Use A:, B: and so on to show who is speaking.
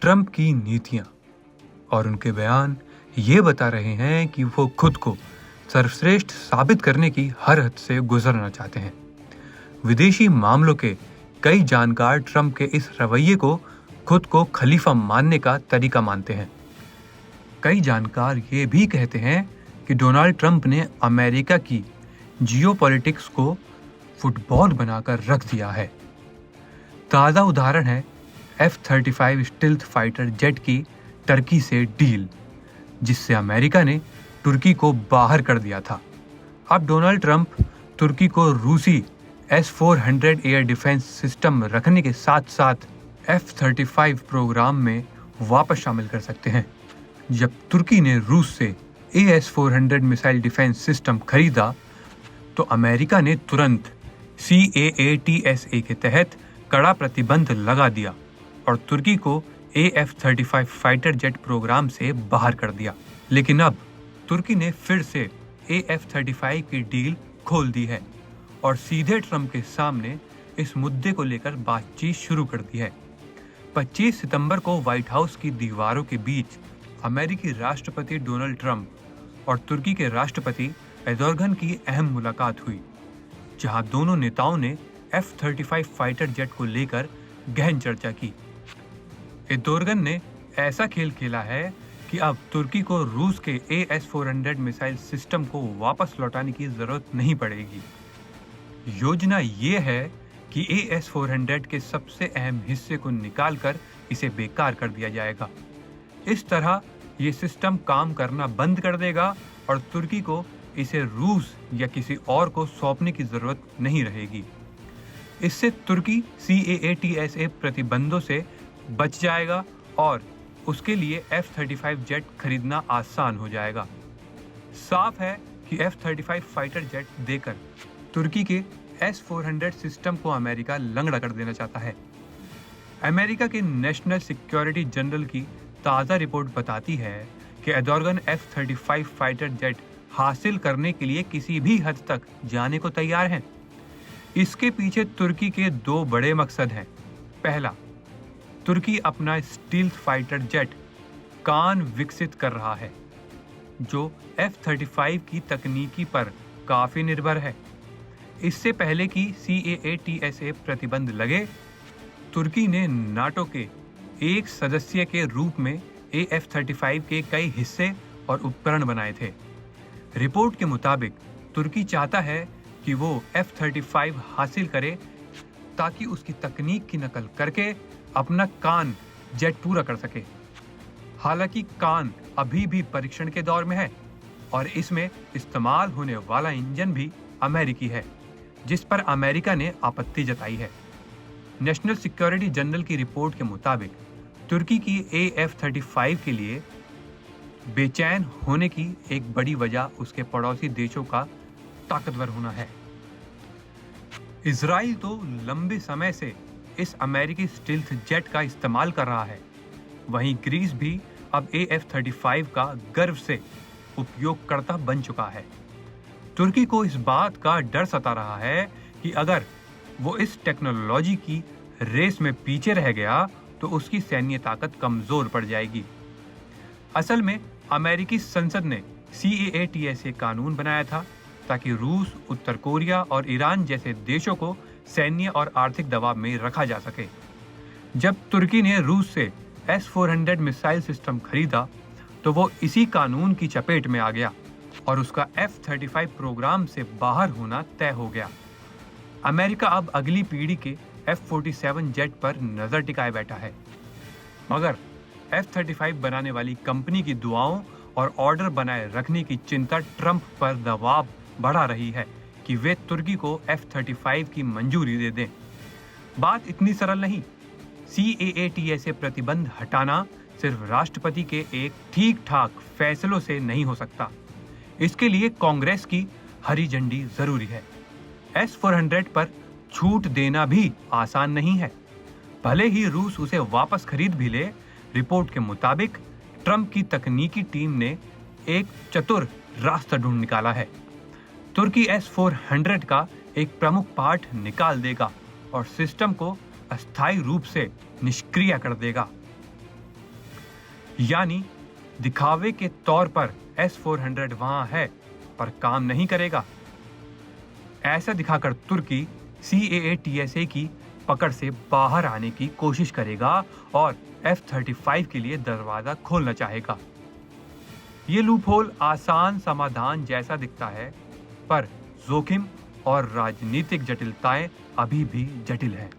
A: Trump की नीतियां और उनके बयान ये बता रहे हैं कि वो खुद को सर्वश्रेष्ठ साबित करने की हर हद से गुजरना चाहते हैं। विदेशी मामलों के कई जानकार ट्रंप के इस रवैये को खुद को खलीफा मानने का तरीका मानते हैं। कई जानकार ये भी कहते हैं कि डोनाल्ड ट्रंप ने अमेरिका की जियोपॉलिटिक्स को फुटबॉल बनाकर रख दिया है। ताज़ा उदाहरण है F-35 स्टिल्थ फाइटर जेट की टर्की से डील, जिससे अमेरिका ने तुर्की को बाहर कर दिया था। अब डोनाल्ड ट्रंप तुर्की को रूसी S-400 एयर डिफेंस सिस्टम रखने के साथ साथ F-35 प्रोग्राम में वापस शामिल कर सकते हैं। जब तुर्की ने रूस से AS-400 मिसाइल डिफेंस सिस्टम खरीदा तो अमेरिका ने तुरंत CAATSA के तहत कड़ा प्रतिबंध लगा दिया और तुर्की को AF-35 फाइटर जेट प्रोग्राम से बाहर कर दिया। लेकिन अब तुर्की ने फिर से AF-35 की डील खोल दी है और सीधे ट्रंप के सामने इस मुद्दे को लेकर बातचीत शुरू कर दी है। 25 सितंबर को व्हाइट हाउस की दीवारों के बीच अमेरिकी राष्ट्रपति डोनाल्ड ट्रंप और तुर्की के राष्ट्रपति एर्दोगन की अहम मुलाकात हुई, जहां दोनों नेताओं ने F-35 फाइटर जेट को लेकर गहन चर्चा की। एर्दोगन ने ऐसा खेल खेला है कि अब तुर्की को रूस के AS-400 मिसाइल सिस्टम को वापस लौटाने की जरूरत नहीं पड़ेगी। योजना ये है कि AS-400 के सबसे अहम हिस्से को निकालकर इसे बेकार कर दिया जाएगा। इस तरह ये सिस्टम काम करना बंद कर देगा और तुर्की को इसे रूस या किसी और को सौंपने की जरूरत नहीं रहेगी। इससे तुर्की CAATSA प्रतिबंधों से बच जाएगा और उसके लिए F-35 जेट खरीदना आसान हो जाएगा। साफ है कि F-35 फाइटर जेट देकर तुर्की के S-400 सिस्टम को अमेरिका लंगड़ा कर देना चाहता है। अमेरिका के नेशनल सिक्योरिटी जनरल की ताज़ा रिपोर्ट बताती है कि एर्दोगन F-35 फाइटर जेट हासिल करने के लिए किसी भी हद तक जाने को तैयार हैं। इसके पीछे तुर्की के दो बड़े मकसद हैं। पहला, तुर्की अपना स्टील्थ फाइटर जेट कान विकसित कर रहा है, जो F-35 की तकनीकी पर काफ़ी निर्भर है। इससे पहले कि CAATSA प्रतिबंध लगे, तुर्की ने नाटो के एक सदस्य के रूप में F-35 के कई हिस्से और उपकरण बनाए थे। रिपोर्ट के मुताबिक तुर्की चाहता है कि वो F-35 हासिल करे ताकि उसकी तकनीक की नकल करके अपना कान जेट पूरा कर सके। हालांकि कान अभी भी परीक्षण के दौर में है और इसमें इस्तेमाल होने वाला इंजन भी अमेरिकी है, जिस पर अमेरिका ने आपत्ति जताई है। नेशनल सिक्योरिटी जनरल की रिपोर्ट के मुताबिक तुर्की की AF-35 के लिए बेचैन होने की एक बड़ी वजह उसके पड़ोसी देशों का ताकतवर होना है। इजराइल तो लंबे समय से इस अमेरिकी स्टील्थ जेट का इस्तेमाल कर रहा है। वहीं ग्रीस भी अब AF-35 का गर्व से उपयोगकर्ता बन चुका है। तुर्की को इस बात का डर सता रहा है कि अगर वो इस टेक्नोलॉजी की रेस में पीछे रह गया तो उसकी सैन्य ताकत कमजोर पड़ जाएगी। असल में अमेरिकी संसद ने CAATSA कानून बनाया था ताकि रूस, उत्तर कोरिया और ईरान जैसे देशों को सैन्य और आर्थिक दबाव में रखा जा सके। जब तुर्की ने रूस से S-400 मिसाइल सिस्टम खरीदा तो वो इसी कानून की चपेट में आ गया और उसका F-35 प्रोग्राम से बाहर होना तय हो गया। अमेरिका अब अगली पीढ़ी के F-47 जेट पर नजर टिकाए बैठा है, मगर F-35 बनाने वाली कंपनी की दुआओं और ऑर्डर बनाए रखने की चिंता ट्रंप पर दबाव बढ़ा रही है कि वे तुर्की को F-35 की मंजूरी दे दें। बात इतनी सरल नहीं। CAATSA प्रतिबंध हटाना सिर्फ राष्ट्रपति के एक ठीक ठाक फैसलों से नहीं हो सकता। इसके लिए कांग्रेस की हरी झंडी जरूरी है। S-400 पर छूट देना भी आसान नहीं है। भले ही रूस उसे वापस खरीद भी ले, रिपोर्ट के मुताबिक ट्रंप की तकनीकी टीम ने एक चतुर रास्ता ढूंढ निकाला है। तुर्की S-400 का एक प्रमुख पार्ट निकाल देगा और सिस्टम को अस्थायी रूप से निष्क्रिय कर देगा। यानी दिखावे के तौर पर S-400 वहां है पर काम नहीं करेगा। ऐसा दिखाकर तुर्की CAA-TSA की पकड़ से बाहर आने की कोशिश करेगा और F-35 के लिए दरवाजा खोलना चाहेगा। ये लूपहोल आसान समाधान जैसा दिखता है, पर जोखिम और राजनीतिक जटिलताएं अभी भी जटिल हैं।